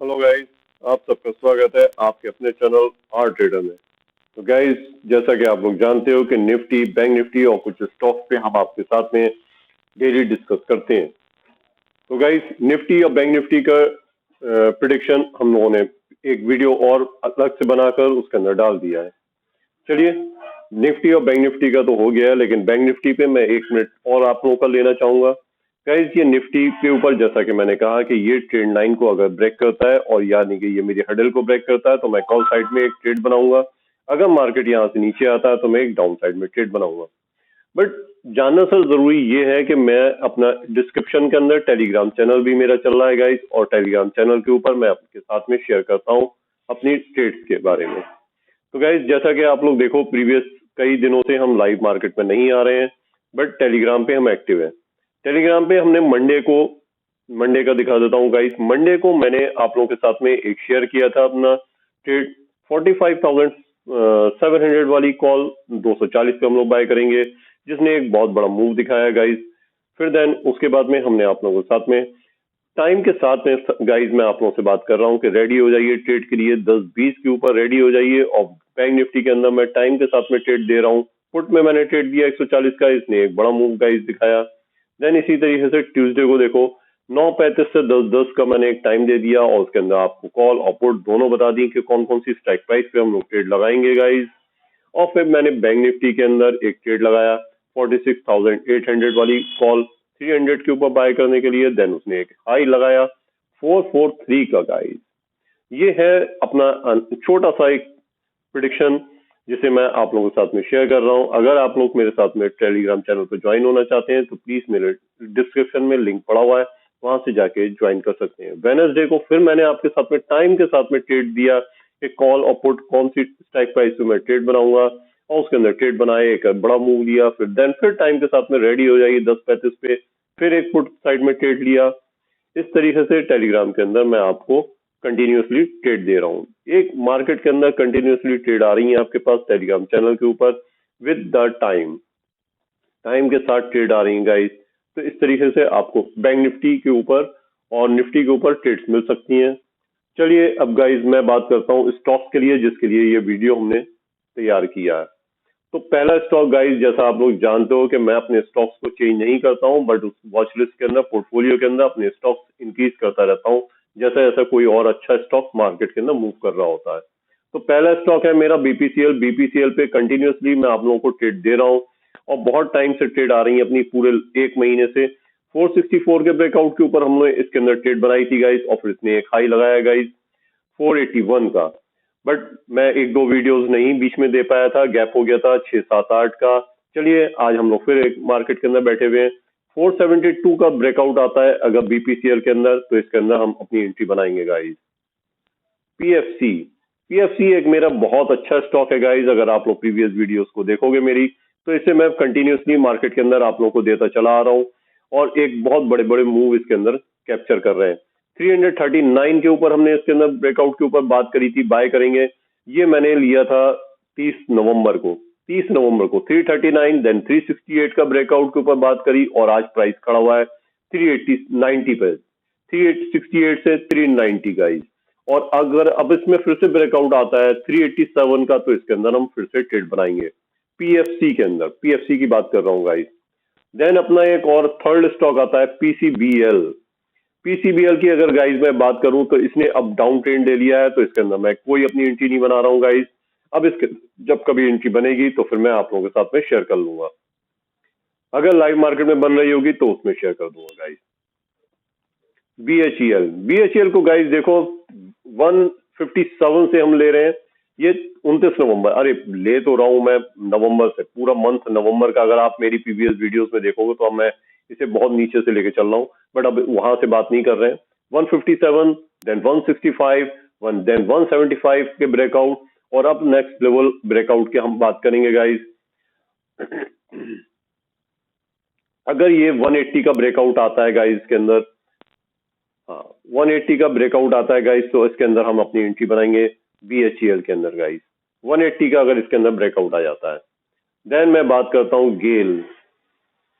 Hello guys, आप सबका स्वागत है आपके अपने चैनल आर ट्रेडर में। तो गाइस, जैसा कि आप लोग जानते हो कि निफ्टी, बैंक निफ्टी और कुछ स्टॉक्स पे हम आपके साथ में डेली डिस्कस करते हैं। तो गाइस, निफ्टी और बैंक निफ्टी का प्रिडिक्शन हम लोगों ने एक वीडियो और अलग से बनाकर उसके अंदर डाल दिया है। चलिए, निफ्टी और बैंक निफ्टी का तो हो गया है, लेकिन बैंक निफ्टी पे मैं 1 मिनट और आप लोगों का लेना चाहूंगा। गाइस, ये निफ्टी के ऊपर जैसा कि मैंने कहा कि ये ट्रेंड लाइन को अगर ब्रेक करता है और यानी कि ये मेरी हडल को ब्रेक करता है तो मैं कॉल साइड में एक ट्रेड बनाऊंगा। अगर मार्केट यहाँ से नीचे आता है तो मैं एक डाउन साइड में ट्रेड बनाऊंगा। बट जानना सर जरूरी ये है कि मैं अपना डिस्क्रिप्शन के अंदर टेलीग्राम चैनल भी मेरा चल रहा है गाइस, और टेलीग्राम चैनल के ऊपर मैं आपके साथ में शेयर करता हूँ अपनी ट्रेड्स के बारे में। तो गाइज, जैसा कि आप लोग देखो, प्रीवियस कई दिनों से हम लाइव मार्केट में नहीं आ रहे हैं, बट टेलीग्राम पे हम एक्टिव हैं। टेलीग्राम पे हमने मंडे का दिखा देता हूँ गाइज। मंडे को मैंने आप लोगों के साथ में एक शेयर किया था अपना ट्रेड 45,700 वाली कॉल 240 पे हम लोग बाय करेंगे, जिसने एक बहुत बड़ा मूव दिखाया गाइज। फिर देन उसके बाद में हमने आप लोगों के साथ में टाइम के साथ में गाइज, मैं आप लोगों से बात कर रहा हूँ कि रेडी हो जाइए ट्रेड के लिए, 10-20 के ऊपर रेडी हो जाइए। और बैंक निफ्टी के अंदर मैं टाइम के साथ में ट्रेड दे रहा हूँ। पुट में मैंने ट्रेड दिया 140 का, इसने एक बड़ा मूव गाइज दिखाया। देन इसी तरीके से ट्यूसडे को देखो, 9:35 से 10:10 का मैंने एक टाइम दे दिया और उसके अंदर आपको कॉल और पुट दोनों बता दी कि कौन कौन सी स्ट्राइक प्राइस पे हम लोग ट्रेड लगाएंगे गाइज। और फिर मैंने बैंक निफ्टी के अंदर एक ट्रेड लगाया 46,800 वाली कॉल 300 के ऊपर बाय करने के लिए। देन उसने एक हाई लगाया 443 का गाइस। ये है अपना छोटा सा एक प्रिडिक्शन जिसे मैं आप लोगों के साथ में शेयर कर रहा हूं। अगर आप लोग मेरे साथ में टेलीग्राम चैनल पर ज्वाइन होना चाहते हैं तो प्लीज मेरे डिस्क्रिप्शन में लिंक पड़ा हुआ है, वहां से जाके ज्वाइन कर सकते हैं। वेडनेसडे को फिर मैंने आपके साथ में टाइम के साथ में ट्रेड दिया कि कॉल और पुट कौन सी स्ट्राइक प्राइस पे मैं ट्रेड बनाऊंगा, और उसके अंदर ट्रेड बनाए, एक बड़ा मूव लिया। फिर टाइम के साथ में रेडी हो जाइए 10:35 पे, फिर एक पुट साइड में ट्रेड लिया। इस तरीके से टेलीग्राम के अंदर मैं आपको कंटिन्यूअसली ट्रेड दे रहा हूँ। एक मार्केट के अंदर कंटिन्यूअसली ट्रेड आ रही है आपके पास टेलीग्राम चैनल के ऊपर विद द टाइम, टाइम के साथ ट्रेड आ रही है गाइस। तो इस तरीके से आपको बैंक निफ्टी के ऊपर और निफ्टी के ऊपर ट्रेड्स मिल सकती हैं। चलिए अब गाइस, मैं बात करता हूँ स्टॉक्स के लिए जिसके लिए ये वीडियो हमने तैयार किया है। तो पहला स्टॉक गाइस, जैसा आप लोग जानते हो कि मैं अपने स्टॉक्स को चेंज नहीं करता हूं, बट उस वॉच लिस्ट के अंदर, पोर्टफोलियो के अंदर अपने स्टॉक्स इंक्रीज करता रहता हूं जैसा जैसा कोई और अच्छा स्टॉक मार्केट के अंदर मूव कर रहा होता है। तो पहला स्टॉक है मेरा बीपीसीएल। बीपीसीएल पे कंटिन्यूअसली मैं आप लोगों को ट्रेड दे रहा हूं और बहुत टाइम से ट्रेड आ रही है अपनी, पूरे 1 महीने से। 464 के ब्रेकआउट के ऊपर हमने इसके अंदर ट्रेड बनाई थी गाइस, और फिर इसने एक हाई लगाया गाइस 481 का। बट मैं एक दो वीडियोस नहीं बीच में दे पाया था, गैप हो गया था 6, 7, 8 का। चलिए आज हम लोग फिर एक मार्केट के अंदर बैठे हुए हैं। 472 का ब्रेकआउट आता है अगर बीपीसीएल के अंदर, तो इसके अंदर हम अपनी एंट्री बनाएंगे गाइस। पीएफसी, पीएफसी एक मेरा बहुत अच्छा स्टॉक है गाइस। अगर आप लोग प्रीवियस वीडियोस को देखोगे मेरी, तो इसे मैं कंटिन्यूअसली मार्केट के अंदर आप लोगों को देता चला आ रहा हूँ और एक बहुत बड़े बड़े मूव इसके अंदर कैप्चर कर रहे हैं। 339 के ऊपर हमने इसके अंदर ब्रेकआउट के ऊपर बात करी थी, बाय करेंगे। ये मैंने लिया था 30 नवंबर को 339, देन 368 का ब्रेकआउट के ऊपर बात करी और आज प्राइस खड़ा हुआ है 380 पे, 368 से 390 गाइस। और अगर अब इसमें फिर से ब्रेकआउट आता है 387 का, तो इसके अंदर हम फिर से ट्रेड बनाएंगे पीएफसी के अंदर। पीएफसी की बात कर रहा हूँ गाइस। देन अपना एक और थर्ड स्टॉक आता है पीसीबीएल। पीसीबीएल की अगर गाइस मैं बात करूं तो इसने अब डाउन ट्रेंड ले लिया है, तो इसके अंदर मैं कोई अपनी एंट्री नहीं बना रहा हूं गाइस। अब इसके जब कभी एंट्री बनेगी तो फिर मैं आप लोगों के साथ में शेयर कर लूंगा। अगर लाइव मार्केट में बन रही होगी तो उसमें शेयर कर दूंगा गाइस। बीएचईएल, बीएचईएल को गाइस देखो 157 से हम ले रहे हैं। ये 29 नवंबर, अरे ले तो रहा हूं मैं नवंबर से, पूरा मंथ नवंबर का। अगर आप मेरी प्रीवियस वीडियोस में देखोगे तो अब मैं इसे बहुत नीचे से लेके चल रहा हूं, बट अब वहां से बात नहीं कर रहे हैं। 157, देन 165, देन 175 के ब्रेकआउट, और अब नेक्स्ट लेवल ब्रेकआउट के हम बात करेंगे गाइस। अगर ये 180 का ब्रेकआउट आता है गाइस के अंदर, हाँ 180 का ब्रेकआउट आता है गाइस, तो इसके अंदर हम अपनी एंट्री बनाएंगे बीएचईएल के अंदर गाइस। 180 का अगर इसके अंदर ब्रेकआउट आ जाता है। देन मैं बात करता हूँ गेल।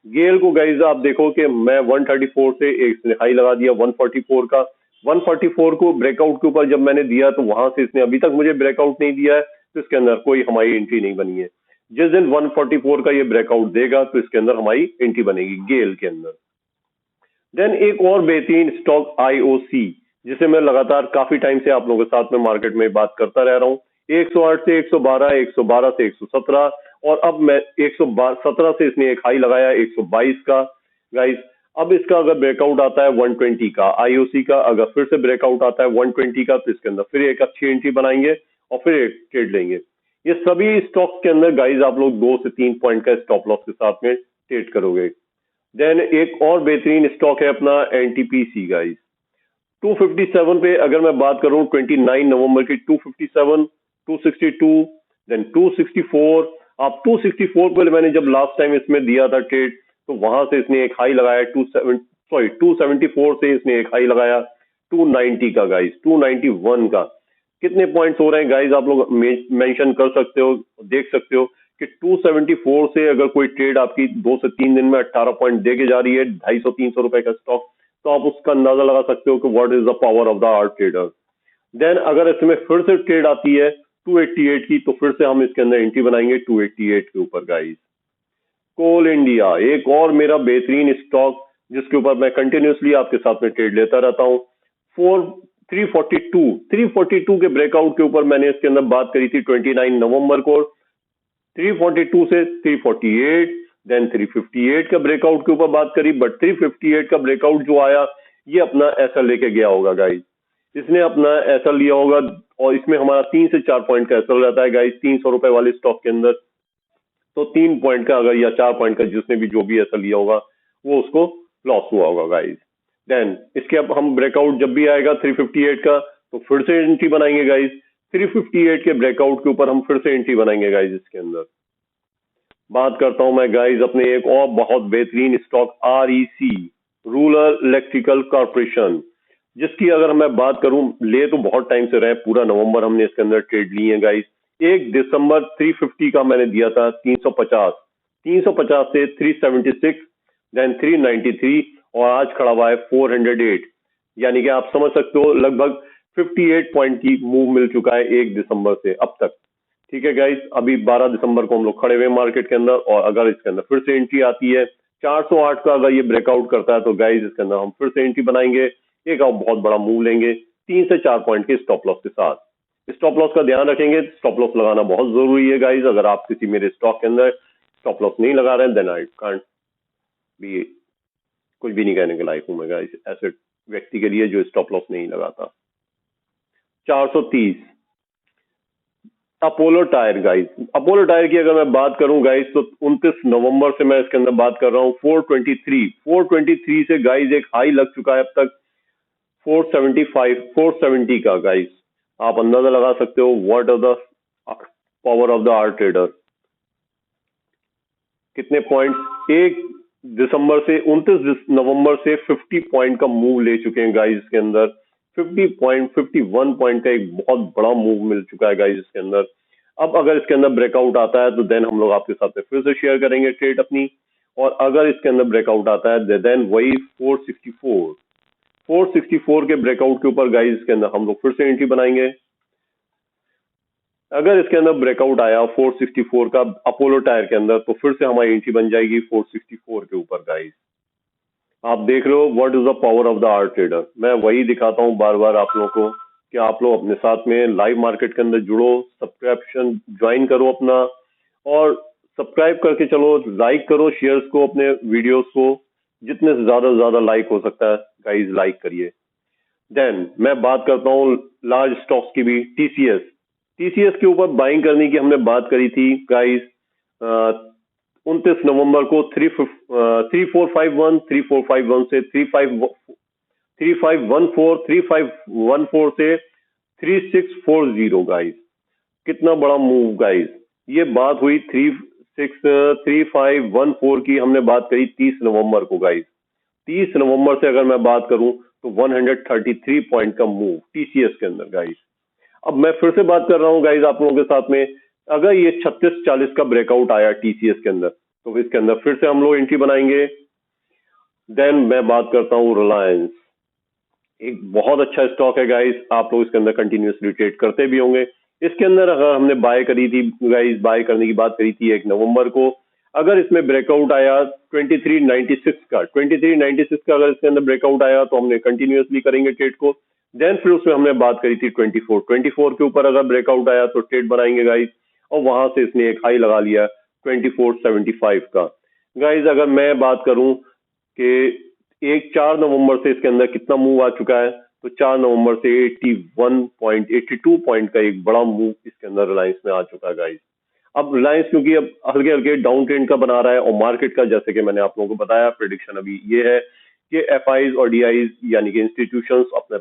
गेल को गाइस आप देखो कि मैं 134 से एक हाई लगा दिया 144 का, 144 को ब्रेकआउट के ऊपर जब मैंने दिया तो वहां से इसने अभी तक मुझे ब्रेकआउट नहीं दिया है, तो इसके अंदर कोई हमारी एंट्री नहीं बनी है। जिस दिन 144 का ये ब्रेकआउट देगा तो इसके अंदर हमारी एंट्री बनेगी गेल के अंदर। देन एक और बेहतरीन स्टॉक आईओसी, जिसे मैं लगातार काफी टाइम से आप लोगों के साथ में मार्केट में बात करता रह रहा हूँ। 108 से 112, 112 से 117, और अब मैं 117 से इसने एक हाई लगाया 122 का गाइस। अब इसका अगर ब्रेकआउट आता है 120 का आईओसी का, अगर फिर से ब्रेकआउट आता है 120 का, तो इसके अंदर फिर एक अच्छी एंट्री बनाएंगे और फिर एक ट्रेड लेंगे। ये सभी स्टॉक्स के अंदर गाइस आप लोग 2 से 3 पॉइंट का स्टॉप लॉस के साथ में ट्रेड करोगे। देन एक और बेहतरीन स्टॉक है अपना एनटीपीसी गाइस। 257 पे अगर मैं बात करूं 29 नवंबर की, 257, 262, देन 264। आप 264 पे मैंने जब लास्ट टाइम इसमें दिया था ट्रेड, तो वहां से इसने एक हाई लगाया 274 से इसने एक हाई लगाया 290 का गाइस, 291 का। कितने पॉइंट्स हो रहे हैं गाइस, आप लोग मेंशन कर सकते हो, देख सकते हो कि 274 से अगर कोई ट्रेड आपकी 2 से 3 दिन में 18 पॉइंट दे के जा रही है, 250-300 रुपए का स्टॉक, तो आप उसका अंदाजा लगा सकते हो कि what is the power of the art trader. Then अगर इसमें फिर से ट्रेड आती है 288 की, तो फिर से हम इसके अंदर एंट्री बनाएंगे 288 के ऊपर गाइस। कोल इंडिया एक और मेरा बेहतरीन स्टॉक, जिसके ऊपर मैं कंटिन्यूसली आपके साथ में ट्रेड लेता रहता हूँ। 342 के ब्रेकआउट के ऊपर मैंने इसके अंदर बात करी थी 29 नवंबर को। 342 से 348, देन 358 का ब्रेकआउट के ऊपर बात करी, बट 358 का ब्रेकआउट जो आया, ये अपना ऐसा लेके गया होगा गाइस। इसने अपना ऐसा लिया होगा, और इसमें हमारा 3 से 4 पॉइंट का ऐसा रहता है गाइस 300 रुपए वाले स्टॉक के अंदर। तो 3 पॉइंट का अगर या 4 पॉइंट का जिसने भी जो भी ऐसा लिया होगा, वो उसको लॉस हुआ होगा गाइस। देन इसके अब हम ब्रेकआउट जब भी आएगा 358 का, तो फिर से एंट्री बनाएंगे गाइस। 358 के ब्रेकआउट के ऊपर हम फिर से एंट्री बनाएंगे गाइस। इसके अंदर बात करता हूं मैं गाइस अपने एक और बहुत बेहतरीन stock REC, rural electrical corporation, जिसकी अगर मैं बात करूं, ले तो बहुत टाइम से रहे, पूरा नवंबर हमने इसके अंदर ट्रेड लिए हैं गाइस। 1 दिसंबर 350 का मैंने दिया था 350, 350 से 376, देन 393, और आज खड़ा हुआ है 408। यानी कि आप समझ सकते हो लगभग 58 पॉइंट की मूव मिल चुका है 1 दिसंबर से अब तक। ठीक है गाइस, अभी 12 दिसंबर को हम लोग खड़े हुए मार्केट के अंदर, और अगर इसके अंदर फिर से एंट्री आती है 408 का, अगर ये ब्रेकआउट करता है, तो गाइस इसके अंदर हम फिर से एंट्री बनाएंगे, एक और बहुत बड़ा मूव लेंगे 3 से 4 पॉइंट के स्टॉप लॉस के साथ। स्टॉप लॉस का ध्यान रखेंगे, स्टॉप लॉस लगाना बहुत जरूरी है गाइस। अगर आप किसी मेरे स्टॉक के अंदर स्टॉप लॉस नहीं लगा रहे हैं, देन आई कांट भी, कुछ भी नहीं कहने के लायक हूं मैं गाइस ऐसे व्यक्ति के लिए जो स्टॉप लॉस नहीं लगाता। 430 Apollo tyre guys. Apollo tyre की अगर मैं बात करूं गाइस, तो 29 नवंबर से मैं इसके अंदर बात कर रहा हूं। 423 से गाइस एक हाई लग चुका है अब तक 475, 470 का गाइस। आप अंदाजा लगा सकते हो what are the power of the art trader. कितने पॉइंट्स, 1 दिसंबर से 29 नवंबर से 50 पॉइंट का मूव ले चुके हैं गाइस इसके अंदर। 50 पॉइंट, 51 पॉइंट का एक बहुत बड़ा मूव मिल चुका है गाइस इसके अंदर। अब अगर इसके अंदर ब्रेकआउट आता है, तो देन हम लोग आपके साथ में फिर से शेयर करेंगे ट्रेड अपनी, और अगर इसके अंदर ब्रेकआउट आता है, देन वही 464 के ब्रेकआउट के ऊपर गाइस इसके अंदर हम लोग फिर से एंट्री बनाएंगे। अगर इसके अंदर ब्रेकआउट आया 464 का अपोलो टायर के अंदर, तो फिर से हमारी एंट्री बन जाएगी 464 के ऊपर गाइस। आप देख रहे हो what is the power of the art trader. मैं वही दिखाता हूं बार बार आप लोगों को कि आप लोग अपने साथ में लाइव मार्केट के अंदर जुड़ो, सब्सक्रिप्शन ज्वाइन करो अपना, और सब्सक्राइब करके चलो, लाइक करो शेयर्स को, अपने वीडियोस को, जितने से ज्यादा लाइक हो सकता है गाइस लाइक करिए। देन मैं बात करता हूँ लार्ज स्टॉक्स की भी। टीसीएस के ऊपर बाइंग करने की हमने बात करी थी गाइस 29 नवंबर को। 3451, 3451 से 3514 से 3640 गाइस। कितना बड़ा मूव गाइस। ये बात हुई 3514 की, हमने बात करी 30 नवंबर को गाइस। 30 नवंबर से अगर मैं बात करूं, तो 133 पॉइंट का मूव टीसीएस के अंदर गाइस। अब मैं फिर से बात कर रहा हूं गाइस आप लोगों के साथ में, अगर ये 3640 का ब्रेकआउट आया टीसीएस के अंदर, तो इसके अंदर फिर से हम लोग एंट्री बनाएंगे। देन मैं बात करता हूं रिलायंस। एक बहुत अच्छा स्टॉक है गाइस, आप लोग इसके अंदर कंटिन्यूसली ट्रेड करते भी होंगे। इसके अंदर अगर हमने बाय करी थी गाइस, बाय करने की बात करी थी 1 नवंबर को, अगर इसमें ब्रेकआउट आया 2396 का अगर इसके अंदर ब्रेकआउट आया तो हमने कंटिन्यूसली करेंगे ट्रेड को। देन फिर उसमें हमने बात करी थी 24 के ऊपर अगर ब्रेकआउट आया तो ट्रेड बनाएंगे गाइस, और वहां से इसने एक हाई लगा लिया 2475 का। गाइस अगर मैं बात करूं कि 4 नवंबर से इसके अंदर कितना मूव आ चुका है, तो 4 नवंबर से 82 पॉइंट का एक बड़ा मूव इसके अंदर रिलायंस में आ चुका है गाइस। अब रिलायंस क्योंकि अब हल्के हल्के डाउन ट्रेंड का बना रहा है, और मार्केट का जैसे कि मैंने आप लोगों को बताया प्रेडिक्शन अभी ये है कि एफआईज और डीआईज यानी कि इंस्टीट्यूशंस अपने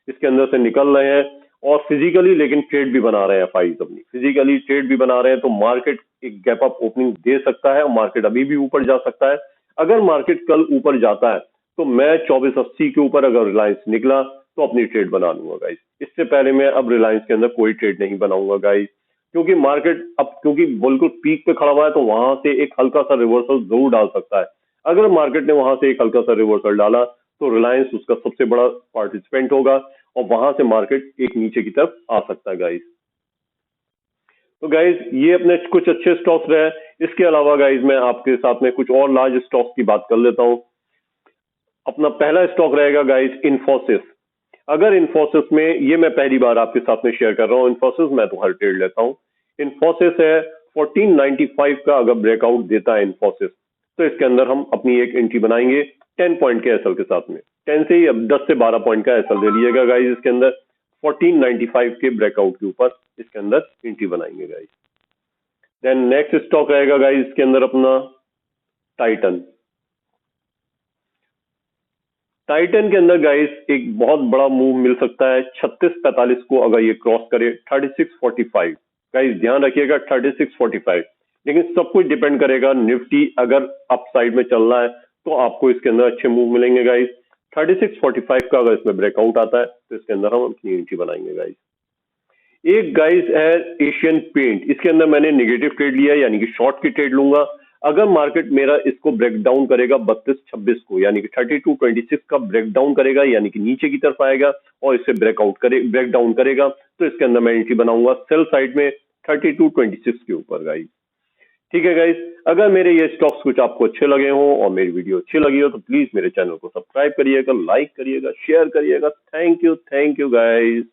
इसके अंदर से निकल रहे हैं, और फिजिकली लेकिन ट्रेड भी बना रहे हैं। एफआईज अपनी फिजिकली ट्रेड भी बना रहे हैं, तो मार्केट एक गैप अप ओपनिंग दे सकता है और मार्केट अभी भी ऊपर जा सकता है। अगर मार्केट कल ऊपर जाता है तो मैं 2480 के ऊपर अगर रिलायंस निकला तो अपनी ट्रेड बना लूंगा गाइस। इससे पहले मैं अब रिलायंस के अंदर कोई ट्रेड नहीं बनाऊंगा गाइस, क्योंकि मार्केट अब क्योंकि बिल्कुल पीक पे खड़ा हुआ है, तो वहां से एक हल्का सा रिवर्सल जरूर डाल सकता है। अगर मार्केट ने वहां से एक हल्का सा रिवर्सल डाला तो रिलायंस उसका सबसे बड़ा पार्टिसिपेंट होगा, और वहां से मार्केट एक नीचे की तरफ आ सकता है गाइस। तो गाइज ये अपने कुछ अच्छे स्टॉक्स रहे। इसके अलावा गाइज मैं आपके साथ में कुछ और लार्ज स्टॉक्स की बात कर लेता हूं। अपना पहला स्टॉक रहेगा गाइज इन्फोसिस। अगर इन्फोसिस में, ये मैं पहली बार आपके साथ में शेयर कर रहा हूँ, इन्फोसिस मैं तो हर ट्रेड लेता हूँ। इन्फोसिस है 1495 का अगर ब्रेकआउट देता है इन्फोसिस, तो इसके अंदर हम अपनी एक एंट्री बनाएंगे 10 पॉइंट के एसएल के साथ में। 10 से ही अब 10 से 12 पॉइंट का एसएल ले लीजिएगा गाइज। इसके अंदर 1495 के ब्रेकआउट के ऊपर इसके अंदर एंट्री बनाएंगे गाइज। देन नेक्स्ट स्टॉक रहेगा गाइज इसके अंदर अपना टाइटन। टाइटन के अंदर गाइस एक बहुत बड़ा मूव मिल सकता है 3645 को अगर ये क्रॉस करे 3645। गाइस ध्यान रखिएगा 3645, लेकिन सब कुछ डिपेंड करेगा निफ्टी अगर अप साइड में चलना है तो आपको इसके अंदर अच्छे मूव मिलेंगे गाइस। 3645 का अगर इसमें ब्रेकआउट आता है तो इसके अंदर हम अपनी एंट्री बनाएंगे गाइस। एक गाइस है एशियन पेंट, इसके अंदर मैंने नेगेटिव ट्रेड लिया है, यानी कि शॉर्ट की ट्रेड लूंगा। अगर मार्केट मेरा इसको ब्रेक डाउन करेगा 3226 को, यानी कि 3226 का ब्रेक डाउन करेगा, यानी कि नीचे की तरफ आएगा और इससे ब्रेक डाउन करेगा, तो इसके अंदर मैं एंट्री बनाऊंगा सेल साइड में 3226 के ऊपर गाइस। ठीक है गाइस, अगर मेरे ये स्टॉक्स कुछ आपको अच्छे लगे हों और मेरी वीडियो अच्छी लगी हो तो प्लीज मेरे चैनल को सब्सक्राइब करिएगा, लाइक करिएगा, शेयर करिएगा। Thank you guys.